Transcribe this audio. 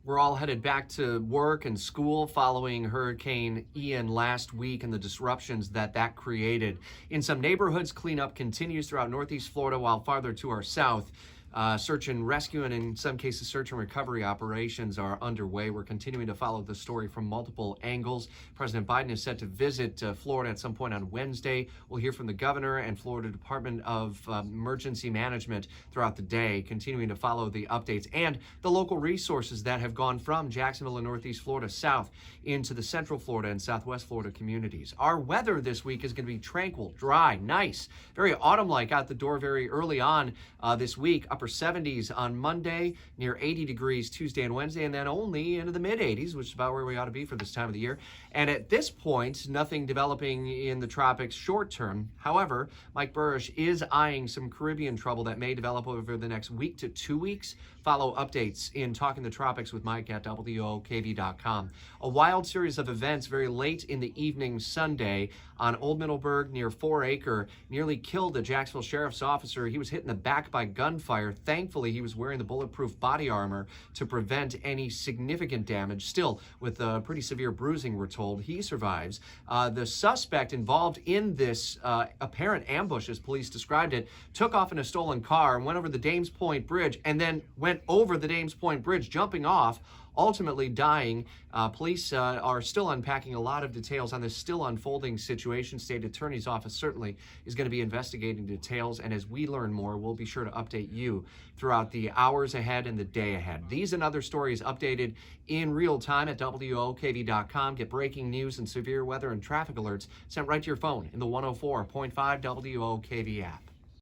We're all headed back to work and school following Hurricane Ian last week and the disruptions that created. In some neighborhoods, cleanup continues throughout Northeast Florida, while farther to our south, search and rescue and in some cases search and recovery operations are underway. We're continuing to follow the story from multiple angles. President Biden is set to visit Florida at some point on Wednesday. We'll hear from the governor and Florida Department of Emergency Management throughout the day, continuing to follow the updates and the local resources that have gone from Jacksonville and Northeast Florida south into the Central Florida and Southwest Florida communities. Our weather this week is going to be tranquil, dry, nice, very autumn-like out the door very early on this week. Upper 70s on Monday, near 80 degrees Tuesday and Wednesday, and then only into the mid-80s, which is about where we ought to be for this time of the year. And at this point, nothing developing in the tropics short term. However, Mike Burrish is eyeing some Caribbean trouble that may develop over the next week to 2 weeks. Follow updates in Talking the Tropics with Mike at WOKV.com. A wild series of events very late in the evening Sunday on Old Middleburg near 4 Acre nearly killed a Jacksonville sheriff's officer. He was hit in the back by gunfire. Thankfully, he was wearing the bulletproof body armor to prevent any significant damage. Still, with pretty severe bruising, we're told. He survives. The suspect involved in this apparent ambush, as police described it, took off in a stolen car and went over the Dames Point Bridge and then went over the Dames Point Bridge, jumping off, ultimately dying. Police are still unpacking a lot of details on this still unfolding situation. State Attorney's Office certainly is going to be investigating details, and as we learn more, we'll be sure to update you throughout the hours ahead and the day ahead. These and other stories updated in real time at WOKV.com. Get breaking news and severe weather and traffic alerts sent right to your phone in the 104.5 WOKV app.